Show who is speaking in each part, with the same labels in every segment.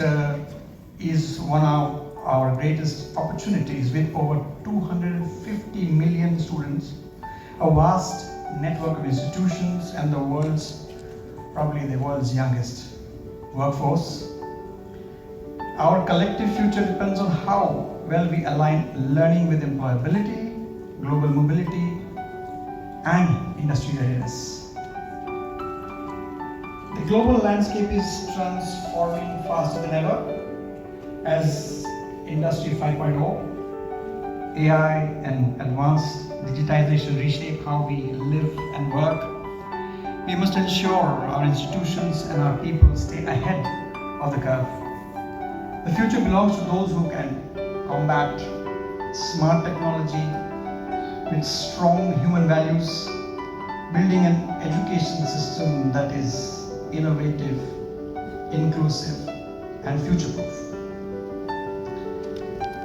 Speaker 1: sector is one of our greatest opportunities, with over 250 million students, a vast network of institutions, and probably the world's youngest workforce. Our collective future depends on how well we align learning with employability, global mobility, and industry readiness. The global landscape is transforming faster than ever as Industry 5.0, AI, and advanced digitization reshape how we live and work. We must ensure our institutions and our people stay ahead of the curve. The future belongs to those who can combat smart technology with strong human values, building an education system that is innovative, inclusive, and future-proof.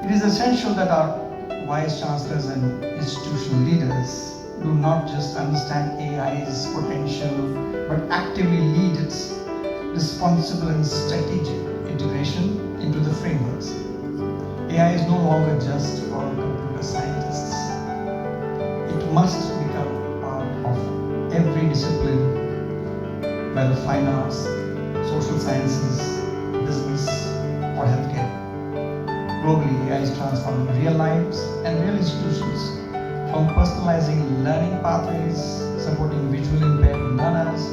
Speaker 1: It is essential that our vice chancellors and institutional leaders do not just understand AI's potential, but actively lead its responsible and strategic integration into the frameworks. AI is no longer just for computer scientists. It must become part of every discipline, whether fine arts, social sciences, business, or healthcare. Globally, AI is transforming real lives and real institutions, from personalizing learning pathways, supporting visually impaired learners,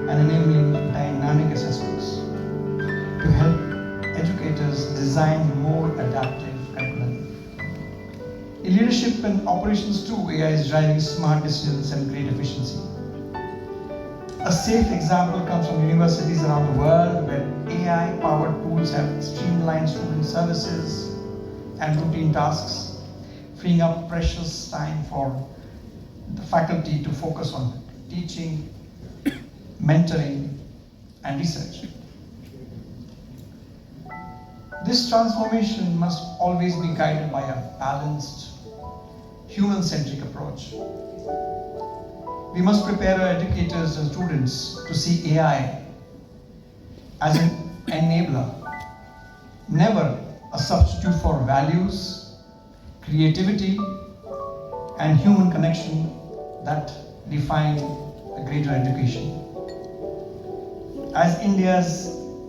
Speaker 1: and enabling dynamic assessments to help educators design more adaptive curriculum. In leadership and operations too, AI is driving smart decisions and great efficiency. A safe example comes from universities around the world where AI-powered tools have streamlined student services and routine tasks, freeing up precious time for the faculty to focus on teaching, mentoring, and research. This transformation must always be guided by a balanced, human-centric approach. We must prepare our educators and students to see AI as an enabler, never a substitute for values, creativity, and human connection that define a greater education. As India's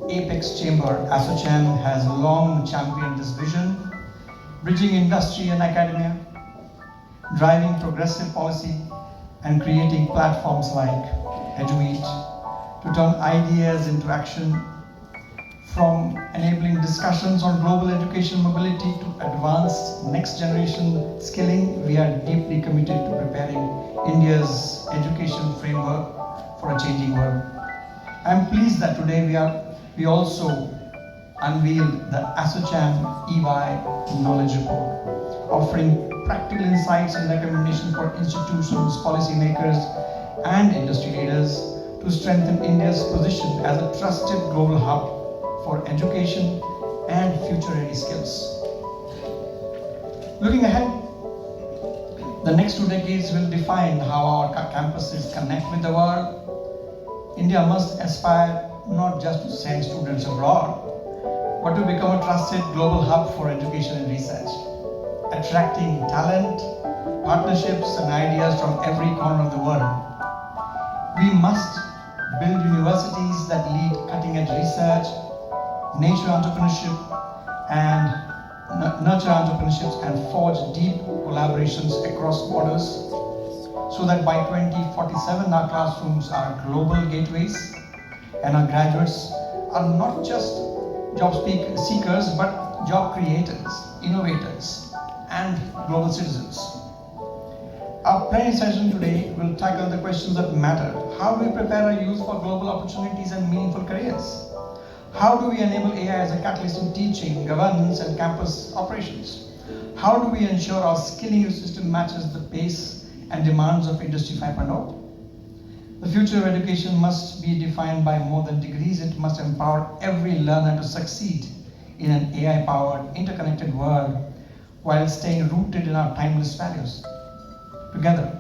Speaker 1: apex chamber, ASSOCHAM has long championed this vision, bridging industry and academia, driving progressive policy, and creating platforms like Edumeet to turn ideas into action, from enabling discussions on global education mobility to advanced next generation skilling. We are deeply committed to preparing India's education framework for a changing world. I am pleased that today we also unveiled the ASSOCHAM EY Knowledge Report, offering practical insights and recommendations for institutions, policymakers, and industry leaders to strengthen India's position as a trusted global hub for education and future-ready skills. Looking ahead, the next 2 decades will define how our campuses connect with the world. India must aspire not just to send students abroad, but to become a trusted global hub for education and research, attracting talent, partnerships, and ideas from every corner of the world. We must build universities that lead cutting-edge research, nurture entrepreneurship, and forge deep collaborations across borders, so that by 2047 our classrooms are global gateways and our graduates are not just job seekers but job creators, innovators, and global citizens. Our plenary session today will tackle the questions that matter. How do we prepare our youth for global opportunities and meaningful careers? How do we enable AI as a catalyst in teaching, governance, and campus operations? How do we ensure our skilling system matches the pace and demands of Industry 5.0? The future of education must be defined by more than degrees. It must empower every learner to succeed in an AI-powered, interconnected world while staying rooted in our timeless values. Together,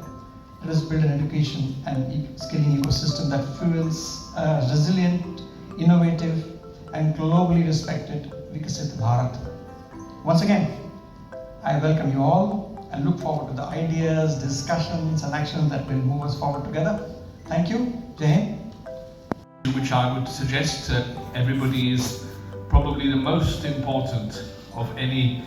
Speaker 1: let us build an education and skilling ecosystem that fuels a resilient, innovative, and globally respected Vikasit Bharat. Once again, I welcome you all and look forward to the ideas, discussions and actions that will move us forward together. Thank you. Jai Hind.
Speaker 2: Which I would suggest that everybody is probably the most important of any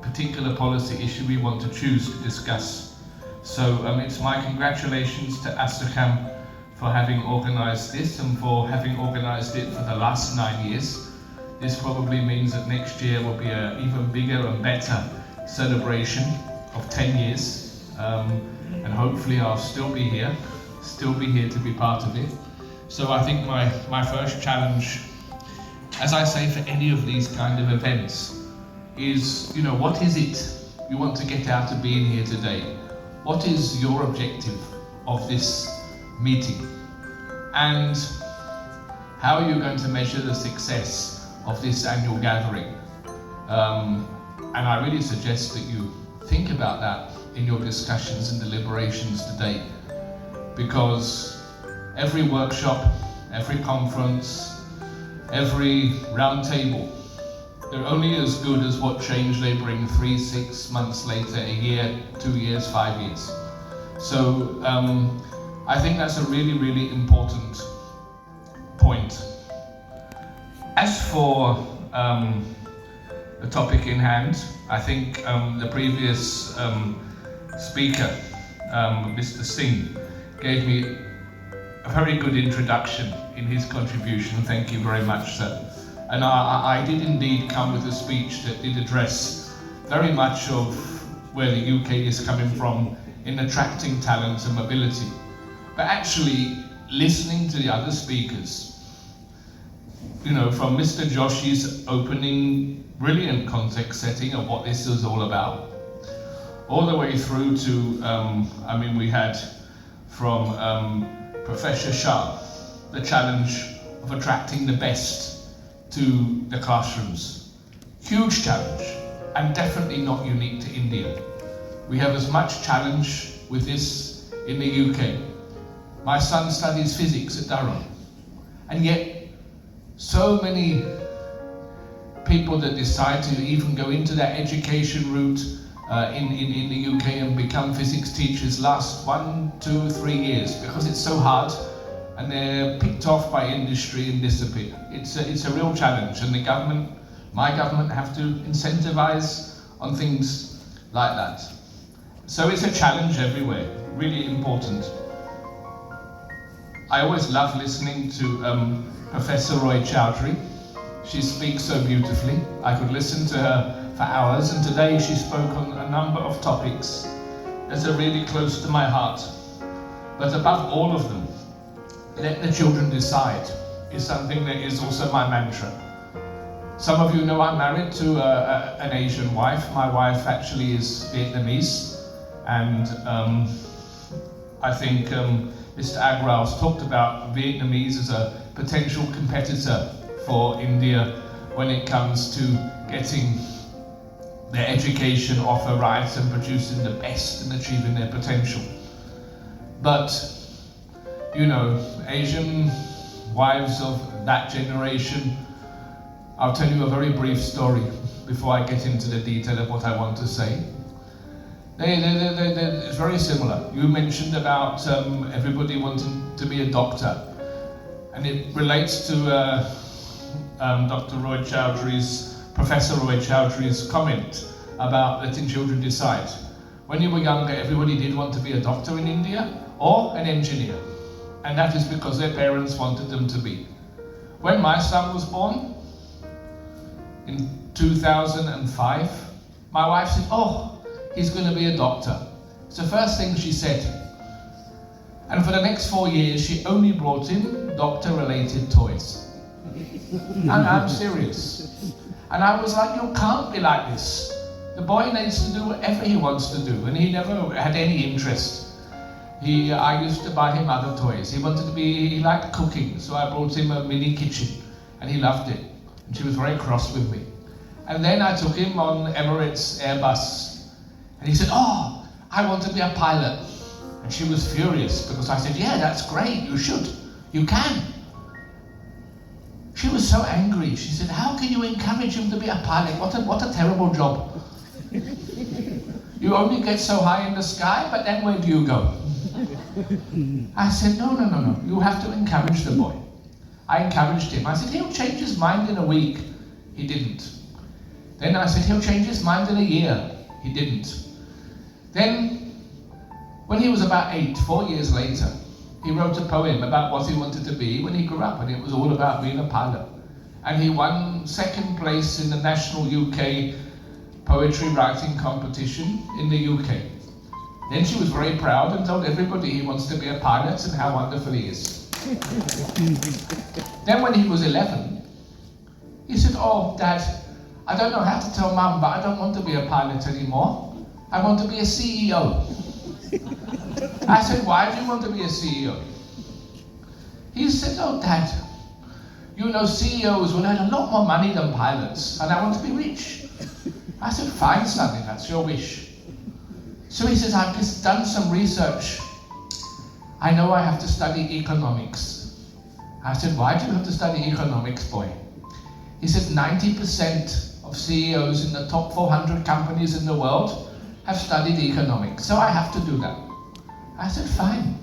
Speaker 2: particular policy issue we want to choose to discuss. So it's my congratulations to Astrakhan for having organised this and for having organised it for the last 9 years. This probably means that next year will be an even bigger and better celebration of 10 years. And hopefully I'll still be here to be part of it. So I think my first challenge, as I say for any of these kind of events, is, what is it you want to get out of being here today? What is your objective of this meeting? And how are you going to measure the success of this annual gathering? And I really suggest that you think about that in your discussions and deliberations today, because every workshop, every conference, every round table, they're only as good as what change they bring 3, 6 months later, a year, 2 years, 5 years. So I think that's a really, really important point. As for the topic in hand, I think the previous speaker, Mr. Singh, gave me a very good introduction in his contribution. Thank you very much, sir. And I did indeed come with a speech that did address very much of where the UK is coming from in attracting talent and mobility. But actually, listening to the other speakers, from Mr. Joshi's opening, brilliant context setting of what this is all about, all the way through to, we had from Professor Shah, the challenge of attracting the best to the classrooms. Huge challenge, and definitely not unique to India. We have as much challenge with this in the UK. My son studies physics at Durham, and yet so many people that decide to even go into that education route in the UK and become physics teachers last 1, 2, 3 years because it's so hard, and they're picked off by industry and disappear. It's a real challenge, and the government, my government, have to incentivize on things like that. So it's a challenge everywhere, really important. I always love listening to Professor Roy Chowdhury. She speaks so beautifully. I could listen to her for hours, and today she spoke on a number of topics that are really close to my heart. But above all of them, let the children decide is something that is also my mantra. Some of you know I'm married to an Asian wife. My wife actually is Vietnamese, and I think Mr. Agral's talked about Vietnamese as a potential competitor for India when it comes to getting their education offer right and producing the best and achieving their potential. But, Asian wives of that generation, I'll tell you a very brief story before I get into the detail of what I want to say. It's very similar. You mentioned about everybody wanting to be a doctor, and it relates to Dr. Roy Chowdhury's, Professor Roy Chowdhury's comment about letting children decide. When you were younger, everybody did want to be a doctor in India or an engineer, and that is because their parents wanted them to be. When my son was born, in 2005, my wife said, "Oh, he's going to be a doctor." It's the first thing she said. And for the next 4 years, she only brought him doctor-related toys. And I'm serious. And I was like, you can't be like this. The boy needs to do whatever he wants to do, and he never had any interest. I used to buy him other toys. He liked cooking, so I brought him a mini kitchen, and he loved it. And she was very cross with me. And then I took him on Emirates Airbus, and he said, "Oh, I want to be a pilot." And she was furious because I said, "Yeah, that's great, you should, you can." She was so angry. She said, how can you encourage him to be a pilot? What a terrible job. You only get so high in the sky, but then where do you go? I said, no. You have to encourage the boy. I encouraged him. I said, he'll change his mind in a week. He didn't. Then I said, he'll change his mind in a year. He didn't. Then, when he was about 8, 4 years later, he wrote a poem about what he wanted to be when he grew up, and it was all about being a pilot. And he won 2nd place in the national UK poetry writing competition in the UK. Then she was very proud and told everybody he wants to be a pilot and how wonderful he is. Then when he was 11, he said, oh, Dad, I don't know how to tell Mum, but I don't want to be a pilot anymore. I want to be a CEO. I said, why do you want to be a CEO? He said, oh, Dad, you know, CEOs will earn a lot more money than pilots, and I want to be rich. I said, fine, son, if that's your wish. So he says, I've just done some research. I know I have to study economics. I said, why do you have to study economics, boy? He says, 90% of CEOs in the top 400 companies in the world have studied economics, so I have to do that. I said, fine.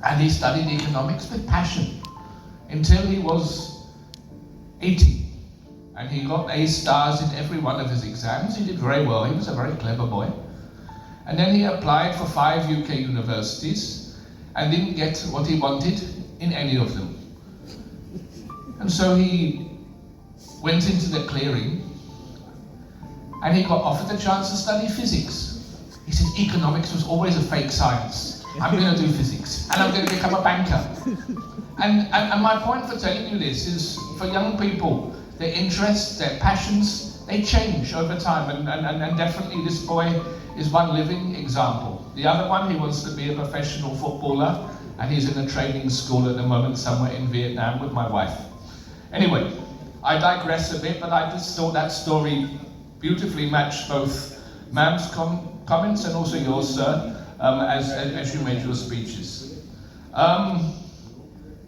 Speaker 2: And he studied economics with passion until he was 80. And he got A stars in every one of his exams. He did very well. He was a very clever boy. And then he applied for 5 UK universities and didn't get what he wanted in any of them. And so he went into the clearing and he got offered the chance to study physics. He said, economics was always a fake science. I'm going to do physics and I'm going to become a banker. And my point for telling you this is, for young people, their interests, their passions, they change over time, and definitely this boy is one living example. The other one, he wants to be a professional footballer, and he's in a training school at the moment somewhere in Vietnam with my wife. Anyway, I digress a bit, but I just thought that story beautifully matched both Ma'am's comments and also yours, sir, as you made your speeches.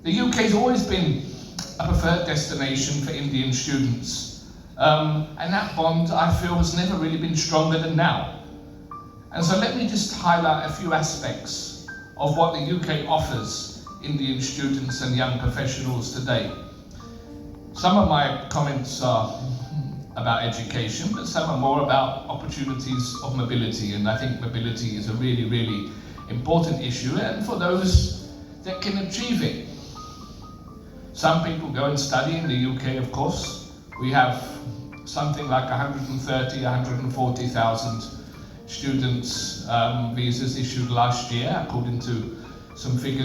Speaker 2: The UK's always been a preferred destination for Indian students. And that bond, I feel, has never really been stronger than now. And so let me just highlight a few aspects of what the UK offers Indian students and young professionals today. Some of my comments are about education, but some are more about opportunities of mobility, and I think mobility is a really, really important issue, and for those that can achieve it. Some people go and study in the UK, of course. We have something like 130, 140,000 students' visas issued last year, according to some figures